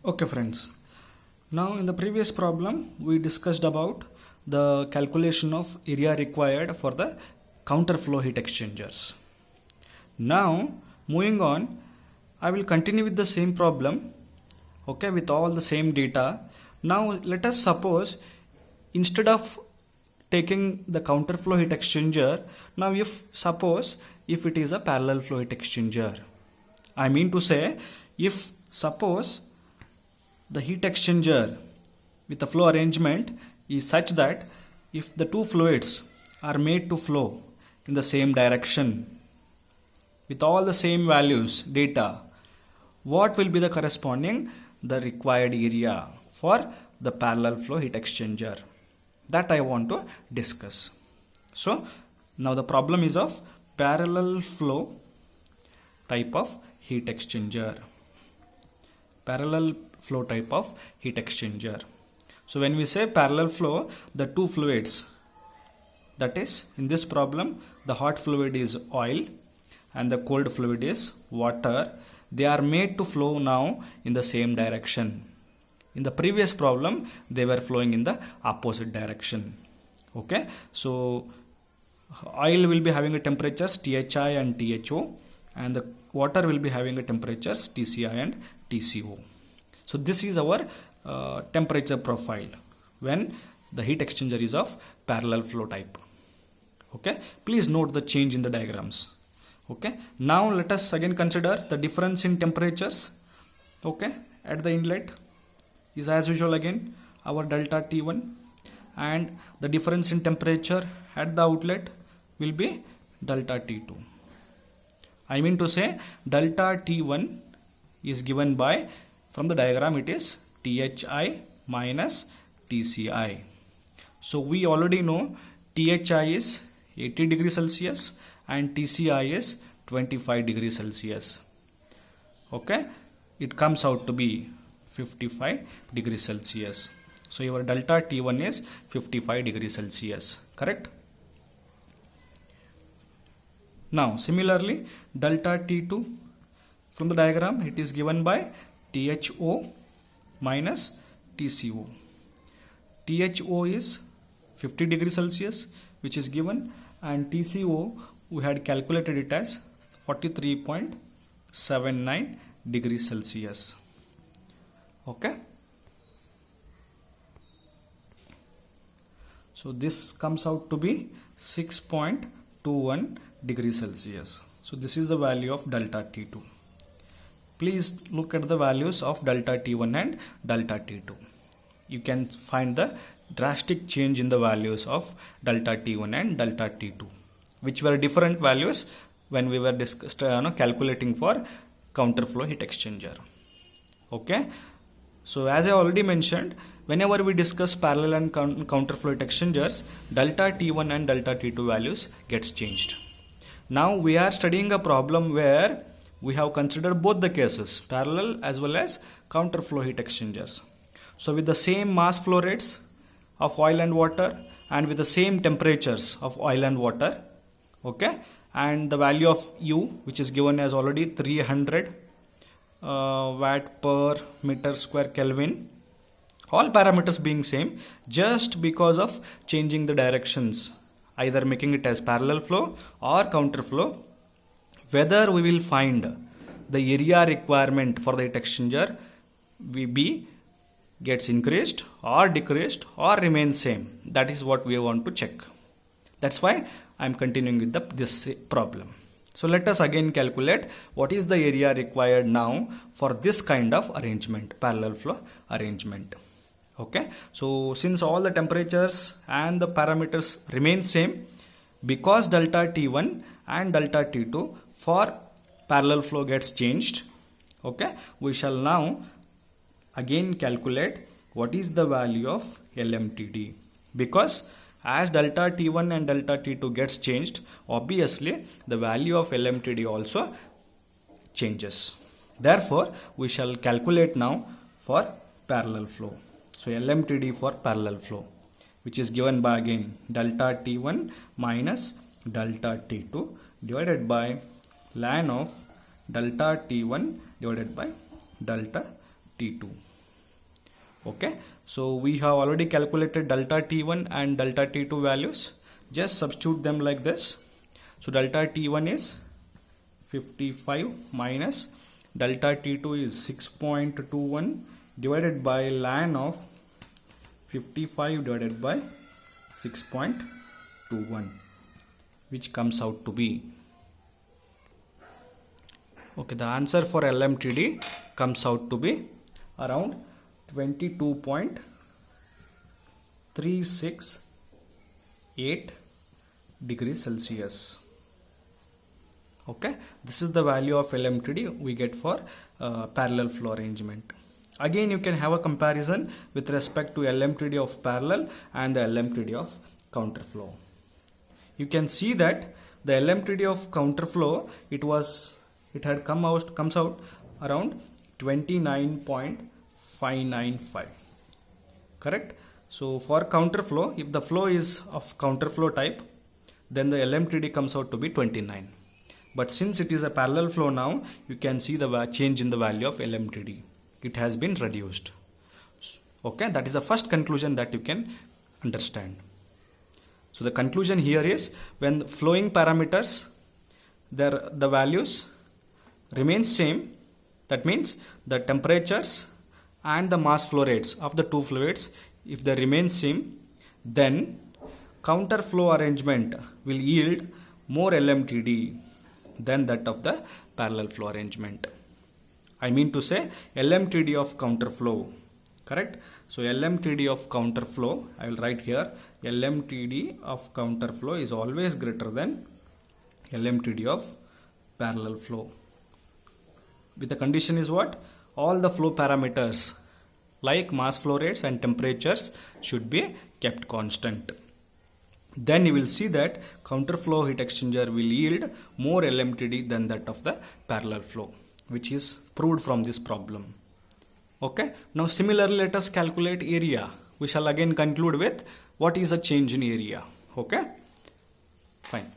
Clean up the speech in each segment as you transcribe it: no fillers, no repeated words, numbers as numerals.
Okay friends, now in the previous problem we discussed about the calculation of area required for the counterflow heat exchangers. Now moving on, I will continue with the same problem, okay, with all the same data. Now let us suppose instead of taking the counterflow heat exchanger, now if it is a parallel flow heat exchanger, I mean to say, if suppose the heat exchanger with the flow arrangement is such that if the two fluids are made to flow in the same direction with all the same values data, what will be the corresponding the required area for the parallel flow heat exchanger? That I want to discuss. So now the problem is of parallel flow type of heat exchanger. Parallel flow type of heat exchanger. So when we say parallel flow, the two fluids, that is in this problem the hot fluid is oil and the cold fluid is water, they are made to flow now in the same direction. In the previous problem they were flowing in the opposite direction. Okay, so oil will be having a temperatures THI and THO, and the water will be having a temperatures TCI and TCO. So this is our temperature profile when the heat exchanger is of parallel flow type. Okay, please note the change in the diagrams. Okay, now let us again consider the difference in temperatures. Okay, at the inlet is as usual again our delta T1, and the difference in temperature at the outlet will be delta T2. I mean to say delta T1 is given by, from the diagram it is THI minus TCI. So we already know THI is 80 degrees Celsius and TCI is 25 degrees Celsius. Okay, it comes out to be 55 degrees Celsius. So your delta T1 is 55 degrees Celsius, correct? Now similarly delta T2, from the diagram it is given by THO minus TCO. THO is 50 degrees Celsius which is given, and TCO we had calculated it as 43.79 degrees Celsius. Okay, so this comes out to be 6.21 degrees Celsius. So this is the value of delta T2. Please look at the values of delta T1 and delta T2. You can find the drastic change in the values of delta T1 and delta T2, which were different values when we were calculating for counterflow heat exchanger. Okay, so as I already mentioned, whenever we discuss parallel and counterflow heat exchangers, delta T1 and delta T2 values gets changed. Now we are studying a problem where we have considered both the cases, parallel as well as counterflow heat exchangers. So with the same mass flow rates of oil and water and with the same temperatures of oil and water, okay, and the value of U which is given as already 300 watt per meter square Kelvin, all parameters being same, just because of changing the directions, either making it as parallel flow or counterflow, whether we will find the area requirement for the heat exchanger VB gets increased or decreased or remains same. That is what we want to check. That's why I am continuing with this problem. So let us again calculate what is the area required now for this kind of arrangement, parallel flow arrangement. Okay, so since all the temperatures and the parameters remain same, because delta T1 and delta T2 for parallel flow gets changed, okay, we shall now again calculate what is the value of LMTD, because as delta T1 and delta T2 gets changed, obviously the value of LMTD also changes. Therefore we shall calculate now for parallel flow. So LMTD for parallel flow, which is given by again delta T1 minus delta T2 divided by ln of delta T1 divided by delta T2. Okay, so we have already calculated delta T1 and delta T2 values. Just substitute them like this. So delta T1 is 55 minus delta T2 is 6.21 divided by ln of 55 divided by 6.21, which comes out to be, okay, the answer for LMTD comes out to be around 22.368 degrees Celsius. Okay, this is the value of LMTD we get for parallel flow arrangement. Again, you can have a comparison with respect to LMTD of parallel and the LMTD of counterflow. You can see that the LMTD of counterflow, it comes out around 29.595. Correct? So for counterflow, if the flow is of counterflow type, then the LMTD comes out to be 29. But since it is a parallel flow now, you can see the change in the value of LMTD. It has been reduced. Okay, that is the first conclusion that you can understand. So the conclusion here is, when flowing parameters, the values remain same, that means the temperatures and the mass flow rates of the two fluids, if they remain same, then counterflow arrangement will yield more LMTD than that of the parallel flow arrangement. I mean to say LMTD of counterflow. Correct? So LMTD of counterflow, I will write here, LMTD of counterflow is always greater than LMTD of parallel flow. With the condition is what? All the flow parameters like mass flow rates and temperatures should be kept constant. Then you will see that counterflow heat exchanger will yield more LMTD than that of the parallel flow, which is proved from this problem. Okay, now similarly let us calculate area. We shall again conclude with what is a change in area. Okay, fine.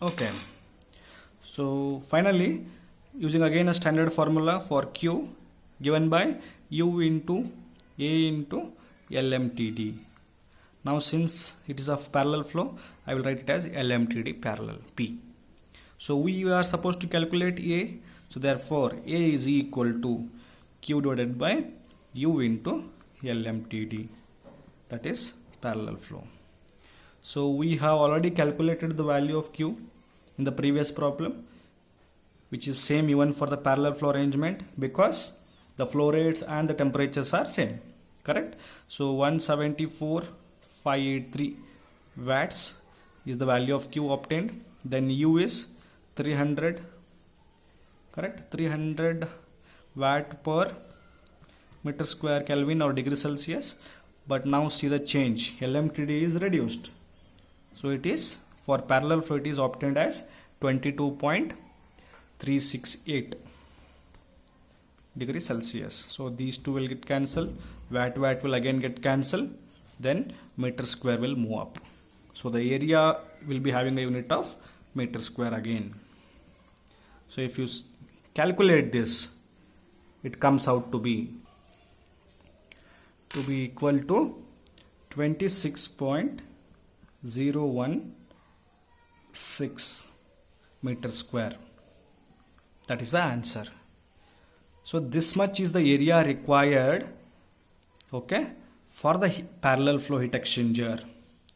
Okay, so finally, using again a standard formula for Q given by U into A into LMTD. Now since it is of parallel flow, I will write it as LMTD parallel P. So we are supposed to calculate A. So therefore A is equal to Q divided by U into LMTD, that is parallel flow. So we have already calculated the value of Q in the previous problem, which is same even for the parallel flow arrangement because the flow rates and the temperatures are same. Correct? So 174,583 watts is the value of Q obtained. Then U is 300, correct? 300 watt per meter square Kelvin or degree Celsius. But now see the change. LMTD is reduced. So it is, for parallel flow, it is obtained as 22.368 degrees Celsius. So these two will get cancelled. Watt will again get cancelled. Then meter square will move up. So the area will be having a unit of meter square again. So if you calculate this, it comes out to be equal to 26.016 meter square. That is the answer. So this much is the area required, okay, for the parallel flow heat exchanger,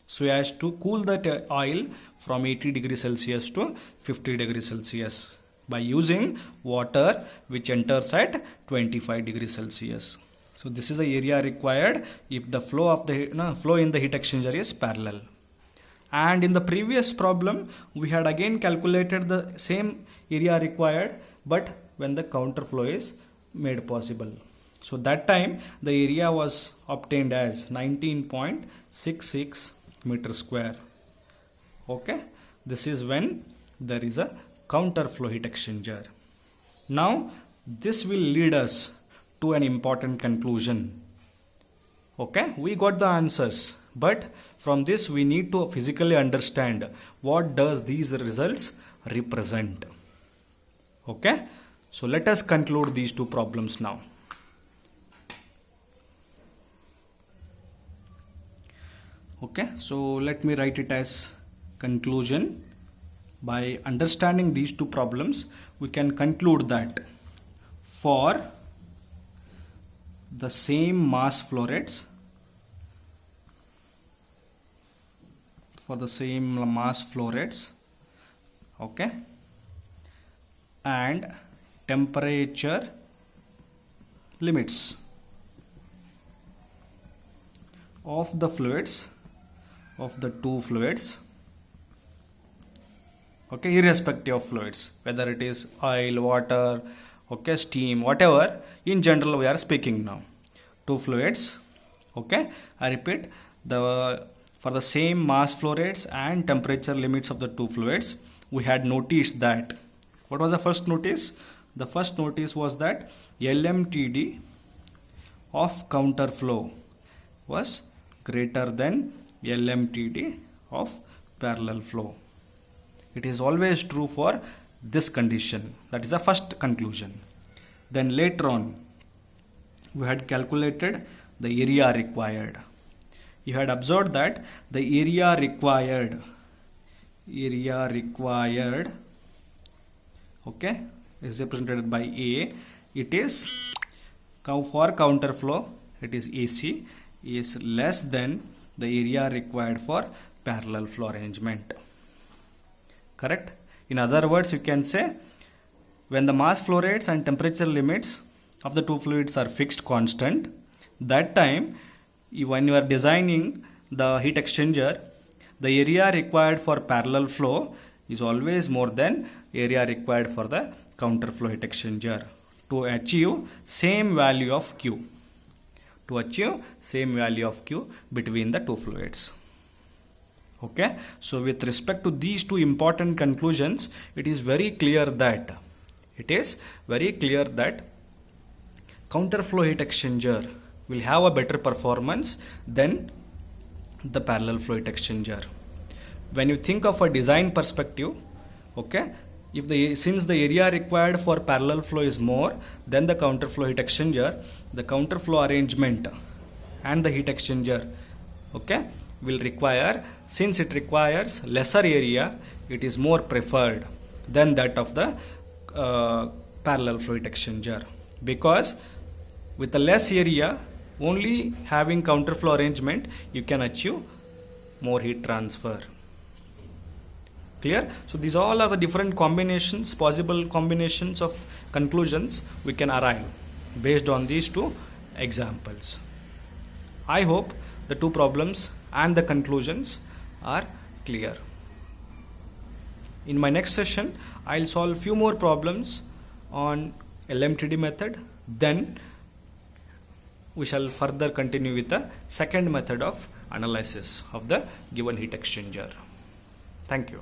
so as to cool that oil from 80 degrees Celsius to 50 degrees Celsius by using water which enters at 25 degrees Celsius. So this is the area required if the flow of the flow in the heat exchanger is parallel. And in the previous problem we had again calculated the same area required, but when the counterflow is made possible. So that time the area was obtained as 19.66 meter square. Okay, this is when there is a counterflow heat exchanger. Now this will lead us to an important conclusion. Okay, we got the answers, but from this we need to physically understand what does these results represent. Okay, So let us conclude these two problems now. Okay, so let me write it as conclusion. By understanding these two problems, we can conclude that for the same mass flow rates, okay, and temperature limits of the fluids, of the two fluids, okay, irrespective of fluids, whether it is oil, water, okay, steam, whatever, in general we are speaking now, two fluids, okay, I repeat, for the same mass flow rates and temperature limits of the two fluids, we had noticed that, what was the first notice? The first notice was that LMTD of counterflow was greater than LMTD of parallel flow. It is always true for this condition. That is the first conclusion. Then later on, we had calculated the area required. You had observed that the area required, okay, is represented by A. It is for counterflow, it is AC, is less than the area required for parallel flow arrangement. Correct? In other words, you can say when the mass flow rates and temperature limits of the two fluids are fixed constant, that time when you are designing the heat exchanger, the area required for parallel flow is always more than area required for the counterflow heat exchanger to achieve same value of Q. Between the two fluids. Okay, so with respect to these two important conclusions, it is very clear that counterflow heat exchanger will have a better performance than the parallel flow heat exchanger. When you think of a design perspective, okay, since the area required for parallel flow is more than the counterflow heat exchanger, the counterflow arrangement and the heat exchanger, okay, will require, since it requires lesser area, it is more preferred than that of the parallel flow heat exchanger, because with a less area, only having counterflow arrangement, you can achieve more heat transfer. Clear? So these all are the different combinations, possible combinations of conclusions we can arrive based on these two examples. I hope the two problems and the conclusions are clear. In my next session, I'll solve few more problems on LMTD method. Then we shall further continue with the second method of analysis of the given heat exchanger. Thank you.